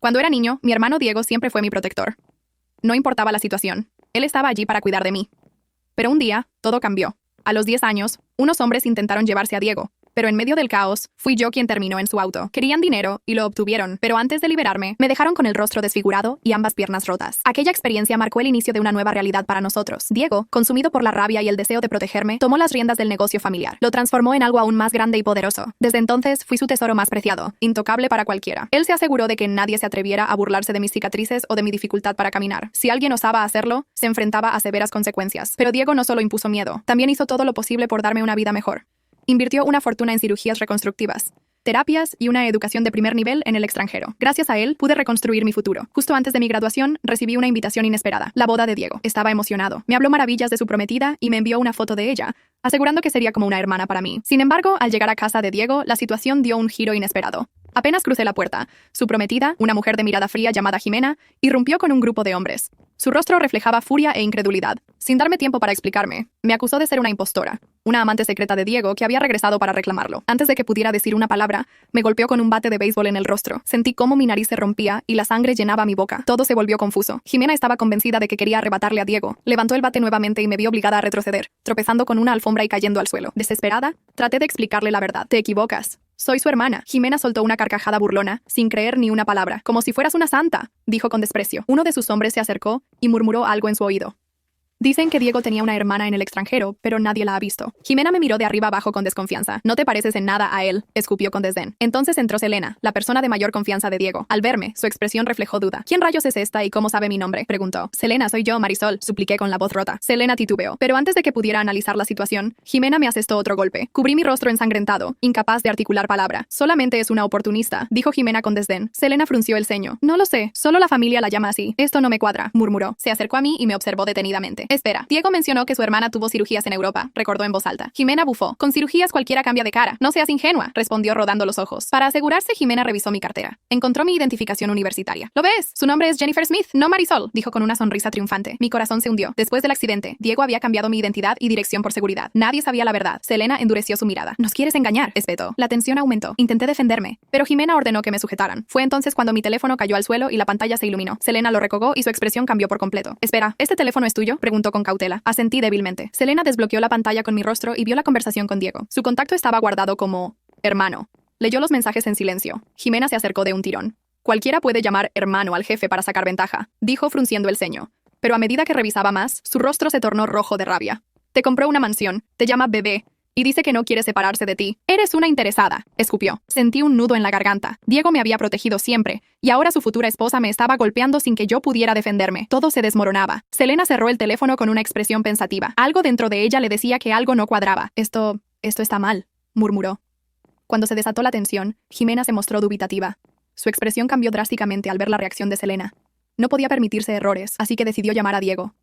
Cuando era niño, mi hermano Diego siempre fue mi protector. No importaba la situación, él estaba allí para cuidar de mí. Pero un día, todo cambió. A los 10 años, unos hombres intentaron llevarse a Diego, pero en medio del caos, fui yo quien terminó en su auto. Querían dinero y lo obtuvieron, pero antes de liberarme, me dejaron con el rostro desfigurado y ambas piernas rotas. Aquella experiencia marcó el inicio de una nueva realidad para nosotros. Diego, consumido por la rabia y el deseo de protegerme, tomó las riendas del negocio familiar. Lo transformó en algo aún más grande y poderoso. Desde entonces, fui su tesoro más preciado, intocable para cualquiera. Él se aseguró de que nadie se atreviera a burlarse de mis cicatrices o de mi dificultad para caminar. Si alguien osaba hacerlo, se enfrentaba a severas consecuencias. Pero Diego no solo impuso miedo, también hizo todo lo posible por darme una vida mejor. Invirtió una fortuna en cirugías reconstructivas, terapias y una educación de primer nivel en el extranjero. Gracias a él, pude reconstruir mi futuro. Justo antes de mi graduación, recibí una invitación inesperada, la boda de Diego. Estaba emocionado. Me habló maravillas de su prometida y me envió una foto de ella, asegurando que sería como una hermana para mí. Sin embargo, al llegar a casa de Diego, la situación dio un giro inesperado. Apenas crucé la puerta, su prometida, una mujer de mirada fría llamada Jimena, irrumpió con un grupo de hombres. Su rostro reflejaba furia e incredulidad. Sin darme tiempo para explicarme, me acusó de ser una impostora, una amante secreta de Diego que había regresado para reclamarlo. Antes de que pudiera decir una palabra, me golpeó con un bate de béisbol en el rostro. Sentí cómo mi nariz se rompía y la sangre llenaba mi boca. Todo se volvió confuso. Jimena estaba convencida de que quería arrebatarle a Diego. Levantó el bate nuevamente y me vio obligada a retroceder, tropezando con una alfombra y cayendo al suelo. Desesperada, traté de explicarle la verdad. Te equivocas. Soy su hermana. Jimena soltó una carcajada burlona, sin creer ni una palabra. Como si fueras una santa, dijo con desprecio. Uno de sus hombres se acercó y murmuró algo en su oído. Dicen que Diego tenía una hermana en el extranjero, pero nadie la ha visto. Jimena me miró de arriba abajo con desconfianza. No te pareces en nada a él, escupió con desdén. Entonces entró Selena, la persona de mayor confianza de Diego. Al verme, su expresión reflejó duda. ¿Quién rayos es esta y cómo sabe mi nombre?, preguntó. Selena, soy yo, Marisol, supliqué con la voz rota. Selena titubeó. Pero antes de que pudiera analizar la situación, Jimena me asestó otro golpe. Cubrí mi rostro ensangrentado, incapaz de articular palabra. Solamente es una oportunista, dijo Jimena con desdén. Selena frunció el ceño. No lo sé, solo la familia la llama así. Esto no me cuadra, murmuró. Se acercó a mí y me observó detenidamente. Espera, Diego mencionó que su hermana tuvo cirugías en Europa, recordó en voz alta. Jimena bufó. Con cirugías cualquiera cambia de cara. No seas ingenua, respondió rodando los ojos. Para asegurarse, Jimena revisó mi cartera. Encontró mi identificación universitaria. ¿Lo ves? Su nombre es Jennifer Smith, no Marisol, dijo con una sonrisa triunfante. Mi corazón se hundió. Después del accidente, Diego había cambiado mi identidad y dirección por seguridad. Nadie sabía la verdad. Selena endureció su mirada. ¿Nos quieres engañar?, espetó. La tensión aumentó. Intenté defenderme, pero Jimena ordenó que me sujetaran. Fue entonces cuando mi teléfono cayó al suelo y la pantalla se iluminó. Selena lo recogó y su expresión cambió por completo. Espera, ¿este teléfono es tuyo?, preguntó con cautela. Asentí débilmente. Selena desbloqueó la pantalla con mi rostro y vio la conversación con Diego. Su contacto estaba guardado como hermano. Leyó los mensajes en silencio. Jimena se acercó de un tirón. Cualquiera puede llamar hermano al jefe para sacar ventaja, dijo frunciendo el ceño. Pero a medida que revisaba más, su rostro se tornó rojo de rabia. Te compró una mansión, te llama bebé, y dice que no quiere separarse de ti. Eres una interesada, escupió. Sentí un nudo en la garganta. Diego me había protegido siempre, y ahora su futura esposa me estaba golpeando sin que yo pudiera defenderme. Todo se desmoronaba. Selena cerró el teléfono con una expresión pensativa. Algo dentro de ella le decía que algo no cuadraba. Esto está mal, murmuró. Cuando se desató la tensión, Jimena se mostró dubitativa. Su expresión cambió drásticamente al ver la reacción de Selena. No podía permitirse errores, así que decidió llamar a Diego.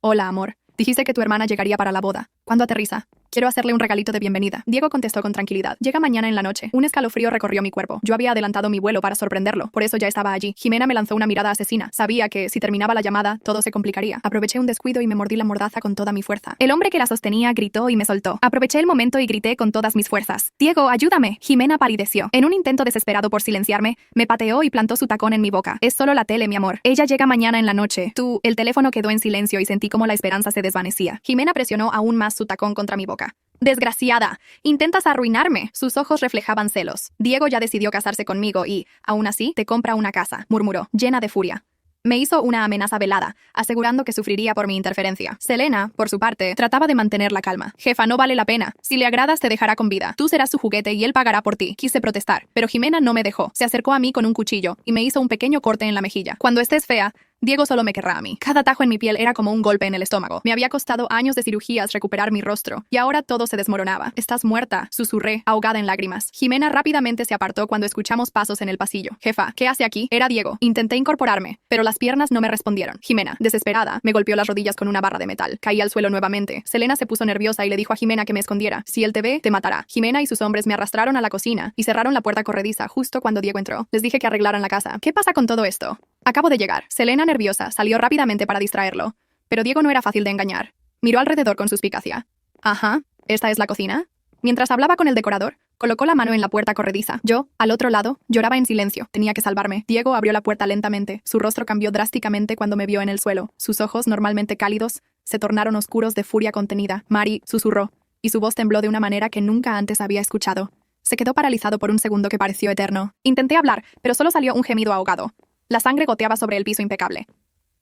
Hola, amor. Dijiste que tu hermana llegaría para la boda. ¿Cuándo aterriza? Quiero hacerle un regalito de bienvenida. Diego contestó con tranquilidad. Llega mañana en la noche. Un escalofrío recorrió mi cuerpo. Yo había adelantado mi vuelo para sorprenderlo. Por eso ya estaba allí. Jimena me lanzó una mirada asesina. Sabía que, si terminaba la llamada, todo se complicaría. Aproveché un descuido y me mordí la mordaza con toda mi fuerza. El hombre que la sostenía gritó y me soltó. Aproveché el momento y grité con todas mis fuerzas. Diego, ayúdame. Jimena palideció. En un intento desesperado por silenciarme, me pateó y plantó su tacón en mi boca. Es solo la tele, mi amor. Ella llega mañana en la noche. El teléfono quedó en silencio y sentí como la esperanza se desvanecía. Jimena presionó aún más su tacón contra mi boca. Desgraciada, intentas arruinarme. Sus ojos reflejaban celos. Diego ya decidió casarse conmigo y, aún así, te compra una casa, murmuró, llena de furia. Me hizo una amenaza velada, asegurando que sufriría por mi interferencia. Selena, por su parte, trataba de mantener la calma. Jefa, no vale la pena. Si le agradas, te dejará con vida. Tú serás su juguete y él pagará por ti. Quise protestar, pero Jimena no me dejó. Se acercó a mí con un cuchillo y me hizo un pequeño corte en la mejilla. Cuando estés fea, Diego solo me querrá a mí. Cada tajo en mi piel era como un golpe en el estómago. Me había costado años de cirugías recuperar mi rostro, y ahora todo se desmoronaba. Estás muerta, susurré, ahogada en lágrimas. Jimena rápidamente se apartó cuando escuchamos pasos en el pasillo. Jefa, ¿qué hace aquí? Era Diego. Intenté incorporarme, pero las piernas no me respondieron. Jimena, desesperada, me golpeó las rodillas con una barra de metal. Caí al suelo nuevamente. Selena se puso nerviosa y le dijo a Jimena que me escondiera. Si él te ve, te matará. Jimena y sus hombres me arrastraron a la cocina y cerraron la puerta corrediza justo cuando Diego entró. Les dije que arreglaran la casa. ¿Qué pasa con todo esto? Acabo de llegar. Selena, nerviosa, salió rápidamente para distraerlo. Pero Diego no era fácil de engañar. Miró alrededor con suspicacia. Ajá, ¿esta es la cocina? Mientras hablaba con el decorador, Colocó la mano en la puerta corrediza. Yo, al otro lado, lloraba en silencio. Tenía que salvarme. Diego abrió la puerta lentamente. Su rostro cambió drásticamente cuando me vio en el suelo. Sus ojos, normalmente cálidos, se tornaron oscuros de furia contenida. Mari, susurró, y su voz tembló de una manera que nunca antes había escuchado. Se quedó paralizado por un segundo que pareció eterno. Intenté hablar, pero solo salió un gemido ahogado. La sangre goteaba sobre el piso impecable.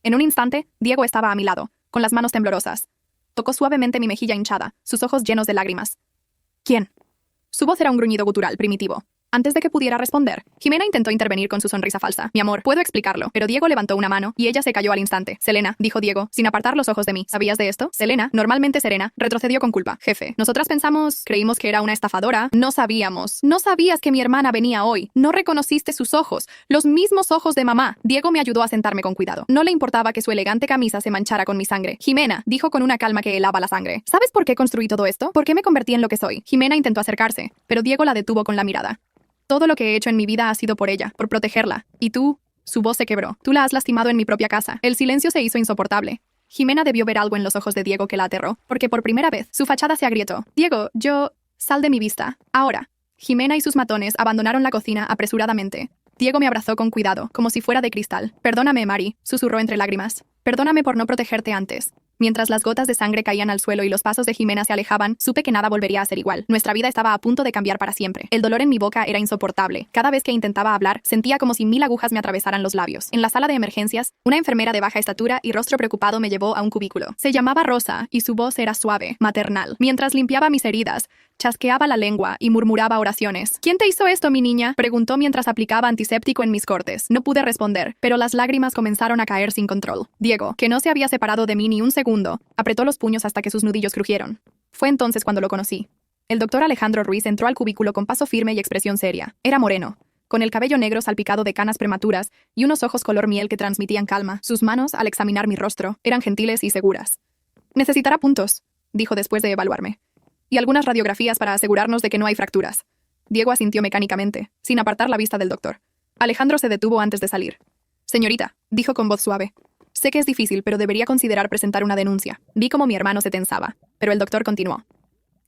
En un instante, Diego estaba a mi lado, con las manos temblorosas. Tocó suavemente mi mejilla hinchada, sus ojos llenos de lágrimas. ¿Quién? Su voz era un gruñido gutural, primitivo. Antes de que pudiera responder, Jimena intentó intervenir con su sonrisa falsa. Mi amor, puedo explicarlo. Pero Diego levantó una mano y ella se cayó al instante. Selena, dijo Diego, sin apartar los ojos de mí. ¿Sabías de esto? Selena, normalmente serena, retrocedió con culpa. Jefe, nosotras creímos que era una estafadora. No sabíamos. No sabías que mi hermana venía hoy. No reconociste sus ojos. Los mismos ojos de mamá. Diego me ayudó a sentarme con cuidado. No le importaba que su elegante camisa se manchara con mi sangre. Jimena, dijo con una calma que helaba la sangre. ¿Sabes por qué construí todo esto? ¿Por qué me convertí en lo que soy? Jimena intentó acercarse, pero Diego la detuvo con la mirada. Todo lo que he hecho en mi vida ha sido por ella, por protegerla. Y tú, su voz se quebró. Tú la has lastimado en mi propia casa. El silencio se hizo insoportable. Jimena debió ver algo en los ojos de Diego que la aterró, porque por primera vez, su fachada se agrietó. Diego, sal de mi vista. Ahora. Jimena y sus matones abandonaron la cocina apresuradamente. Diego me abrazó con cuidado, como si fuera de cristal. Perdóname, Mari, susurró entre lágrimas. Perdóname por no protegerte antes. Mientras las gotas de sangre caían al suelo y los pasos de Jimena se alejaban, supe que nada volvería a ser igual. Nuestra vida estaba a punto de cambiar para siempre. El dolor en mi boca era insoportable. Cada vez que intentaba hablar, sentía como si 1000 agujas me atravesaran los labios. En la sala de emergencias, una enfermera de baja estatura y rostro preocupado me llevó a un cubículo. Se llamaba Rosa y su voz era suave, maternal. Mientras limpiaba mis heridas, chasqueaba la lengua y murmuraba oraciones. ¿Quién te hizo esto, mi niña? Preguntó mientras aplicaba antiséptico en mis cortes. No pude responder, pero las lágrimas comenzaron a caer sin control. Diego, que no se había separado de mí ni un segundo, apretó los puños hasta que sus nudillos crujieron. Fue entonces cuando lo conocí. El doctor Alejandro Ruiz entró al cubículo con paso firme y expresión seria. Era moreno, con el cabello negro salpicado de canas prematuras y unos ojos color miel que transmitían calma. Sus manos, al examinar mi rostro, eran gentiles y seguras. Necesitará puntos, dijo después de evaluarme. Y algunas radiografías para asegurarnos de que no hay fracturas. Diego asintió mecánicamente, sin apartar la vista del doctor. Alejandro se detuvo antes de salir. Señorita, dijo con voz suave. Sé que es difícil, pero debería considerar presentar una denuncia. Vi cómo mi hermano se tensaba, pero el doctor continuó.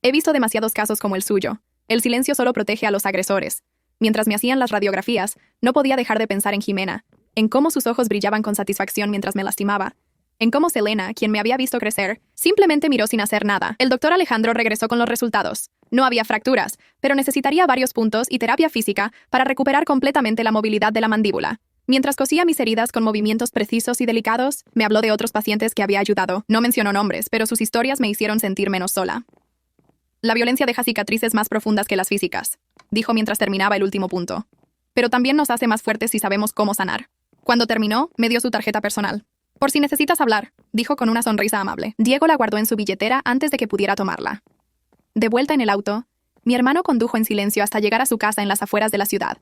He visto demasiados casos como el suyo. El silencio solo protege a los agresores. Mientras me hacían las radiografías, no podía dejar de pensar en Jimena, en cómo sus ojos brillaban con satisfacción mientras me lastimaba, en cómo Selena, quien me había visto crecer, simplemente miró sin hacer nada. El doctor Alejandro regresó con los resultados. No había fracturas, pero necesitaría varios puntos y terapia física para recuperar completamente la movilidad de la mandíbula. Mientras cosía mis heridas con movimientos precisos y delicados, me habló de otros pacientes que había ayudado. No mencionó nombres, pero sus historias me hicieron sentir menos sola. La violencia deja cicatrices más profundas que las físicas, dijo mientras terminaba el último punto. Pero también nos hace más fuertes si sabemos cómo sanar. Cuando terminó, me dio su tarjeta personal. Por si necesitas hablar, dijo con una sonrisa amable. Diego la guardó en su billetera antes de que pudiera tomarla. De vuelta en el auto, mi hermano condujo en silencio hasta llegar a su casa en las afueras de la ciudad.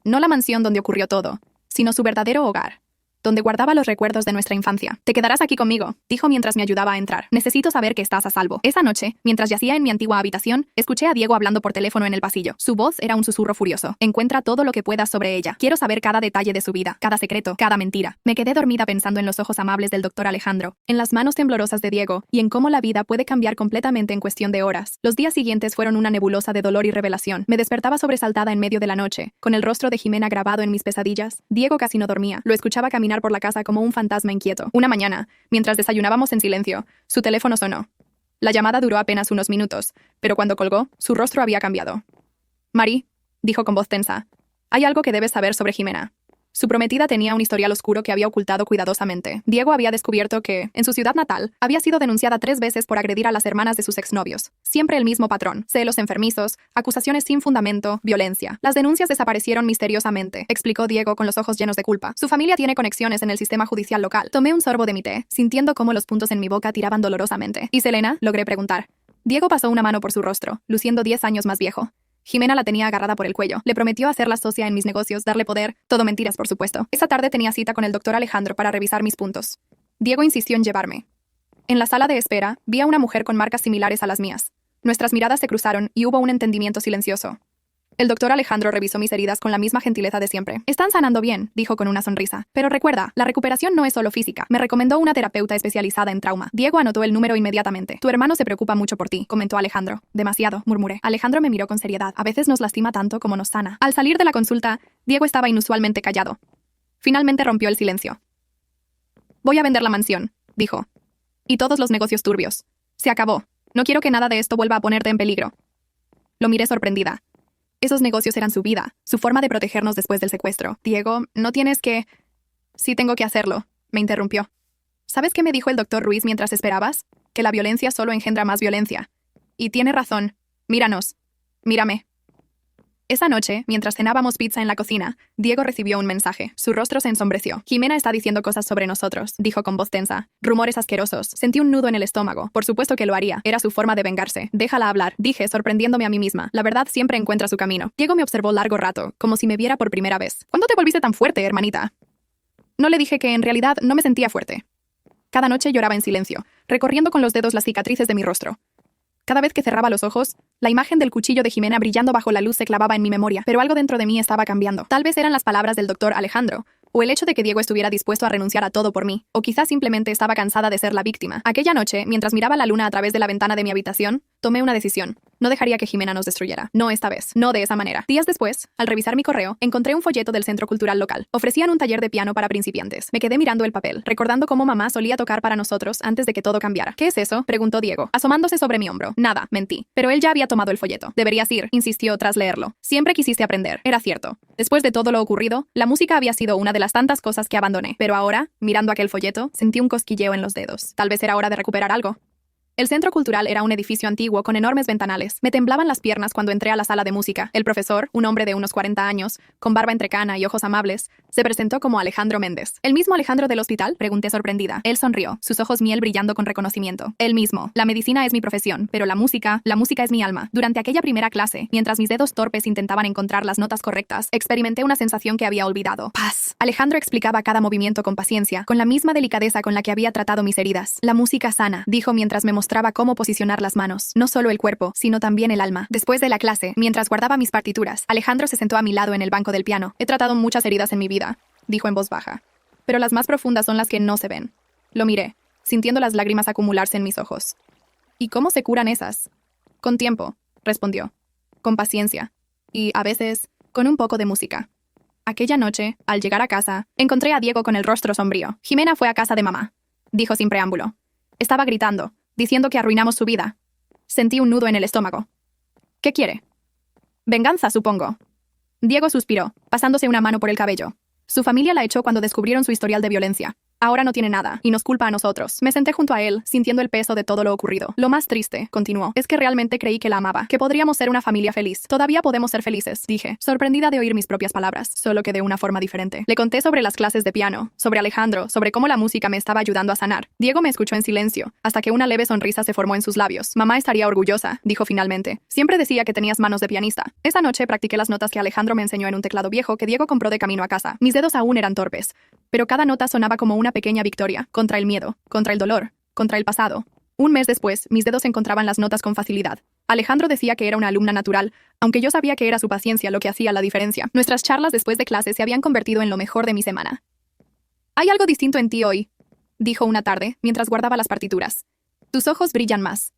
No la mansión donde ocurrió todo, sino su verdadero hogar, donde guardaba los recuerdos de nuestra infancia. Te quedarás aquí conmigo, dijo mientras me ayudaba a entrar. Necesito saber que estás a salvo. Esa noche, mientras yacía en mi antigua habitación, escuché a Diego hablando por teléfono en el pasillo. Su voz era un susurro furioso. Encuentra todo lo que puedas sobre ella. Quiero saber cada detalle de su vida, cada secreto, cada mentira. Me quedé dormida pensando en los ojos amables del doctor Alejandro, en las manos temblorosas de Diego y en cómo la vida puede cambiar completamente en cuestión de horas. Los días siguientes fueron una nebulosa de dolor y revelación. Me despertaba sobresaltada en medio de la noche, con el rostro de Jimena grabado en mis pesadillas. Diego casi no dormía. Lo escuchaba caminar por la casa como un fantasma inquieto. Una mañana, mientras desayunábamos en silencio, su teléfono sonó. La llamada duró apenas unos minutos, pero cuando colgó, su rostro había cambiado. Mari, dijo con voz tensa, hay algo que debes saber sobre Jimena. Su prometida tenía un historial oscuro que había ocultado cuidadosamente. Diego había descubierto que, en su ciudad natal, había sido denunciada 3 veces por agredir a las hermanas de sus exnovios. Siempre el mismo patrón: celos enfermizos, acusaciones sin fundamento, violencia. Las denuncias desaparecieron misteriosamente, explicó Diego con los ojos llenos de culpa. Su familia tiene conexiones en el sistema judicial local. Tomé un sorbo de mi té, sintiendo cómo los puntos en mi boca tiraban dolorosamente. ¿Y Selena? Logré preguntar. Diego pasó una mano por su rostro, luciendo 10 años más viejo. Jimena la tenía agarrada por el cuello. Le prometió hacerla socia en mis negocios, darle poder. Todo mentiras, por supuesto. Esa tarde tenía cita con el doctor Alejandro para revisar mis puntos. Diego insistió en llevarme. En la sala de espera, vi a una mujer con marcas similares a las mías. Nuestras miradas se cruzaron y hubo un entendimiento silencioso. El doctor Alejandro revisó mis heridas con la misma gentileza de siempre. Están sanando bien, dijo con una sonrisa. Pero recuerda, la recuperación no es solo física. Me recomendó una terapeuta especializada en trauma. Diego anotó el número inmediatamente. Tu hermano se preocupa mucho por ti, comentó Alejandro. Demasiado, murmuré. Alejandro me miró con seriedad. A veces nos lastima tanto como nos sana. Al salir de la consulta, Diego estaba inusualmente callado. Finalmente rompió el silencio. Voy a vender la mansión, dijo. Y todos los negocios turbios. Se acabó. No quiero que nada de esto vuelva a ponerte en peligro. Lo miré sorprendida. Esos negocios eran su vida, su forma de protegernos después del secuestro. Diego, no tienes que... Sí tengo que hacerlo, me interrumpió. ¿Sabes qué me dijo el doctor Ruiz mientras esperabas? Que la violencia solo engendra más violencia. Y tiene razón. Míranos. Mírame. Esa noche, mientras cenábamos pizza en la cocina, Diego recibió un mensaje. Su rostro se ensombreció. Jimena está diciendo cosas sobre nosotros, dijo con voz tensa. Rumores asquerosos. Sentí un nudo en el estómago. Por supuesto que lo haría. Era su forma de vengarse. Déjala hablar, dije, sorprendiéndome a mí misma. La verdad siempre encuentra su camino. Diego me observó largo rato, como si me viera por primera vez. ¿Cuándo te volviste tan fuerte, hermanita? No le dije que en realidad no me sentía fuerte. Cada noche lloraba en silencio, recorriendo con los dedos las cicatrices de mi rostro. Cada vez que cerraba los ojos, la imagen del cuchillo de Jimena brillando bajo la luz se clavaba en mi memoria, pero algo dentro de mí estaba cambiando. Tal vez eran las palabras del doctor Alejandro, o el hecho de que Diego estuviera dispuesto a renunciar a todo por mí, o quizás simplemente estaba cansada de ser la víctima. Aquella noche, mientras miraba la luna a través de la ventana de mi habitación, tomé una decisión. No dejaría que Jimena nos destruyera. No esta vez. No de esa manera. Días después, al revisar mi correo, encontré un folleto del Centro Cultural local. Ofrecían un taller de piano para principiantes. Me quedé mirando el papel, recordando cómo mamá solía tocar para nosotros antes de que todo cambiara. ¿Qué es eso?, preguntó Diego, asomándose sobre mi hombro. Nada, mentí. Pero él ya había tomado el folleto. Deberías ir, insistió tras leerlo. Siempre quisiste aprender. Era cierto. Después de todo lo ocurrido, la música había sido una de las tantas cosas que abandoné. Pero ahora, mirando aquel folleto, sentí un cosquilleo en los dedos. Tal vez era hora de recuperar algo. El centro cultural era un edificio antiguo con enormes ventanales. Me temblaban las piernas cuando entré a la sala de música. El profesor, un hombre de unos 40 años, con barba entrecana y ojos amables, se presentó como Alejandro Méndez. ¿El mismo Alejandro del hospital?, pregunté sorprendida. Él sonrió, sus ojos miel brillando con reconocimiento. El mismo. La medicina es mi profesión, pero la música es mi alma. Durante aquella primera clase, mientras mis dedos torpes intentaban encontrar las notas correctas, experimenté una sensación que había olvidado. Paz. Alejandro explicaba cada movimiento con paciencia, con la misma delicadeza con la que había tratado mis heridas. La música sana, dijo mientras me mostraba cómo posicionar las manos, no solo el cuerpo, sino también el alma. Después de la clase, mientras guardaba mis partituras, Alejandro se sentó a mi lado en el banco del piano. He tratado muchas heridas en mi vida, dijo en voz baja, pero las más profundas son las que no se ven. Lo miré, sintiendo las lágrimas acumularse en mis ojos. ¿Y cómo se curan esas? Con tiempo, respondió. Con paciencia. Y, a veces, con un poco de música. Aquella noche, al llegar a casa, encontré a Diego con el rostro sombrío. Jimena fue a casa de mamá, dijo sin preámbulo. Estaba gritando, diciendo que arruinamos su vida. Sentí un nudo en el estómago. ¿Qué quiere? Venganza, supongo. Diego suspiró, pasándose una mano por el cabello. Su familia la echó cuando descubrieron su historial de violencia. Ahora no tiene nada, y nos culpa a nosotros. Me senté junto a él, sintiendo el peso de todo lo ocurrido. Lo más triste, continuó, es que realmente creí que la amaba, que podríamos ser una familia feliz. Todavía podemos ser felices, dije, sorprendida de oír mis propias palabras, solo que de una forma diferente. Le conté sobre las clases de piano, sobre Alejandro, sobre cómo la música me estaba ayudando a sanar. Diego me escuchó en silencio, hasta que una leve sonrisa se formó en sus labios. Mamá estaría orgullosa, dijo finalmente. Siempre decía que tenías manos de pianista. Esa noche practiqué las notas que Alejandro me enseñó en un teclado viejo que Diego compró de camino a casa. Mis dedos aún eran torpes, pero cada nota sonaba como una pequeña victoria, contra el miedo, contra el dolor, contra el pasado. Un mes después, mis dedos encontraban las notas con facilidad. Alejandro decía que era una alumna natural, aunque yo sabía que era su paciencia lo que hacía la diferencia. Nuestras charlas después de clase se habían convertido en lo mejor de mi semana. «Hay algo distinto en ti hoy», dijo una tarde, mientras guardaba las partituras. «Tus ojos brillan más».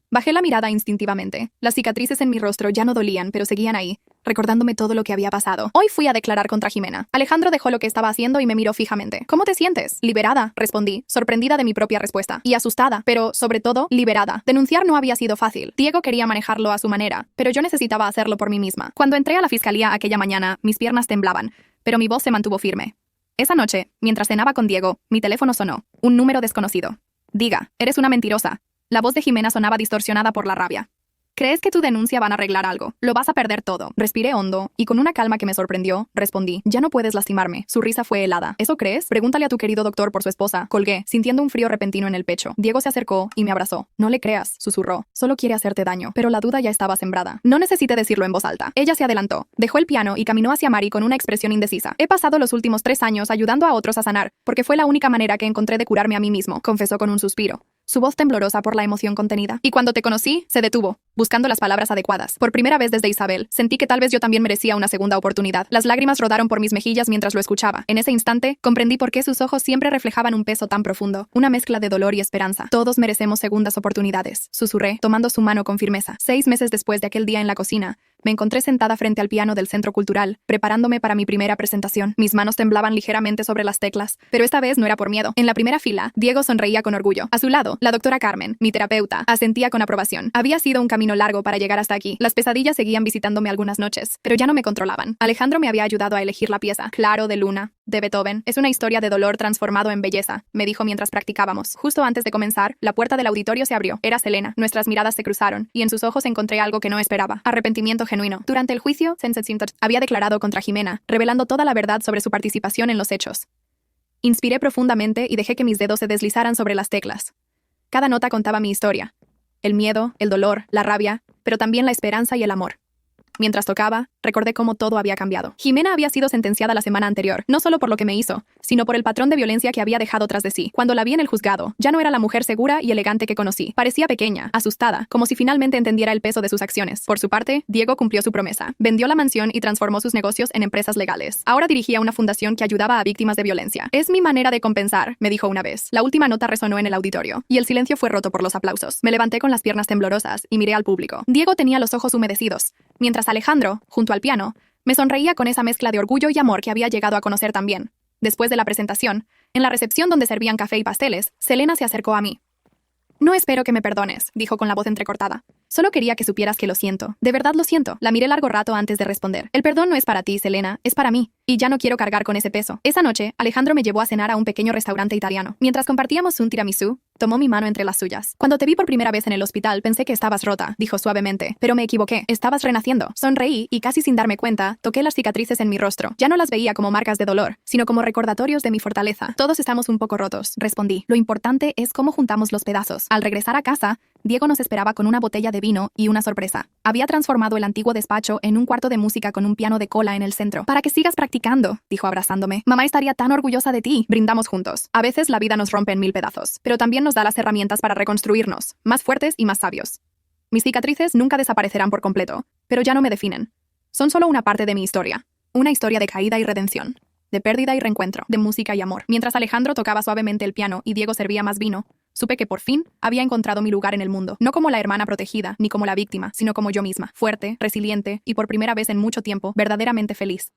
Bajé la mirada instintivamente. Las cicatrices en mi rostro ya no dolían, pero seguían ahí, recordándome todo lo que había pasado. Hoy fui a declarar contra Jimena. Alejandro dejó lo que estaba haciendo y me miró fijamente. «¿Cómo te sientes?» «Liberada», respondí, sorprendida de mi propia respuesta. Y asustada, pero, sobre todo, liberada. Denunciar no había sido fácil. Diego quería manejarlo a su manera, pero yo necesitaba hacerlo por mí misma. Cuando entré a la fiscalía aquella mañana, mis piernas temblaban, pero mi voz se mantuvo firme. Esa noche, mientras cenaba con Diego, mi teléfono sonó. Un número desconocido. «Diga, eres una mentirosa». La voz de Jimena sonaba distorsionada por la rabia. «¿Crees que tu denuncia van a arreglar algo? Lo vas a perder todo». Respiré hondo, y con una calma que me sorprendió, respondí, «Ya no puedes lastimarme». Su risa fue helada. «¿Eso crees? Pregúntale a tu querido doctor por su esposa». Colgué, sintiendo un frío repentino en el pecho. Diego se acercó y me abrazó. «No le creas», susurró. «Solo quiere hacerte daño». Pero la duda ya estaba sembrada. No necesité decirlo en voz alta. Ella se adelantó, dejó el piano y caminó hacia Mari con una expresión indecisa. «He pasado los últimos 3 años ayudando a otros a sanar, porque fue la única manera que encontré de curarme a mí mismo», confesó con un suspiro. su voz temblorosa por la emoción contenida. Y cuando te conocí, se detuvo, buscando las palabras adecuadas. Por primera vez desde Isabel, sentí que tal vez yo también merecía una segunda oportunidad. Las lágrimas rodaron por mis mejillas mientras lo escuchaba. En ese instante, comprendí por qué sus ojos siempre reflejaban un peso tan profundo, una mezcla de dolor y esperanza. Todos merecemos segundas oportunidades, susurré, tomando su mano con firmeza. 6 meses después de aquel día en la cocina, me encontré sentada frente al piano del Centro Cultural, preparándome para mi primera presentación. Mis manos temblaban ligeramente sobre las teclas, pero esta vez no era por miedo. En la primera fila, Diego sonreía con orgullo. A su lado, la doctora Carmen, mi terapeuta, asentía con aprobación. Había sido un camino largo para llegar hasta aquí. Las pesadillas seguían visitándome algunas noches, pero ya no me controlaban. Alejandro me había ayudado a elegir la pieza. Claro de Luna, de Beethoven. Es una historia de dolor transformado en belleza, me dijo mientras practicábamos. Justo antes de comenzar, la puerta del auditorio se abrió. Era Selena. Nuestras miradas se cruzaron, y en sus ojos encontré algo que no esperaba. Arrepentimiento genuino. Durante el juicio, Sense había declarado contra Jimena, revelando toda la verdad sobre su participación en los hechos. Inspiré profundamente y dejé que mis dedos se deslizaran sobre las teclas. Cada nota contaba mi historia. El miedo, el dolor, la rabia, pero también la esperanza y el amor. Mientras tocaba, recordé cómo todo había cambiado. Jimena había sido sentenciada la semana anterior, no solo por lo que me hizo, sino por el patrón de violencia que había dejado tras de sí. Cuando la vi en el juzgado, ya no era la mujer segura y elegante que conocí. Parecía pequeña, asustada, como si finalmente entendiera el peso de sus acciones. Por su parte, Diego cumplió su promesa. Vendió la mansión y transformó sus negocios en empresas legales. Ahora dirigía una fundación que ayudaba a víctimas de violencia. Es mi manera de compensar, me dijo una vez. La última nota resonó en el auditorio, y el silencio fue roto por los aplausos. Me levanté con las piernas temblorosas y miré al público. Diego tenía los ojos humedecidos, mientras Alejandro, junto al piano, me sonreía con esa mezcla de orgullo y amor que había llegado a conocer también. Después de la presentación, en la recepción donde servían café y pasteles, Selena se acercó a mí. No espero que me perdones, dijo con la voz entrecortada. Solo quería que supieras que lo siento. De verdad lo siento. La miré largo rato antes de responder. El perdón no es para ti, Selena, es para mí. Y ya no quiero cargar con ese peso. Esa noche, Alejandro me llevó a cenar a un pequeño restaurante italiano. Mientras compartíamos un tiramisú, tomó mi mano entre las suyas. Cuando te vi por primera vez en el hospital, pensé que estabas rota, dijo suavemente. Pero me equivoqué. Estabas renaciendo. Sonreí y, casi sin darme cuenta, toqué las cicatrices en mi rostro. Ya no las veía como marcas de dolor, sino como recordatorios de mi fortaleza. Todos estamos un poco rotos, respondí. Lo importante es cómo juntamos los pedazos. Al regresar a casa, Diego nos esperaba con una botella de vino y una sorpresa. Había transformado el antiguo despacho en un cuarto de música con un piano de cola en el centro. Para que sigas practicando, dijo abrazándome. Mamá estaría tan orgullosa de ti. Brindamos juntos. A veces la vida nos rompe en 1000 pedazos, pero también nos da las herramientas para reconstruirnos, más fuertes y más sabios. Mis cicatrices nunca desaparecerán por completo, pero ya no me definen. Son solo una parte de mi historia. Una historia de caída y redención, de pérdida y reencuentro, de música y amor. Mientras Alejandro tocaba suavemente el piano y Diego servía más vino, supe que por fin había encontrado mi lugar en el mundo, no como la hermana protegida, ni como la víctima, sino como yo misma, fuerte, resiliente y por primera vez en mucho tiempo, verdaderamente feliz.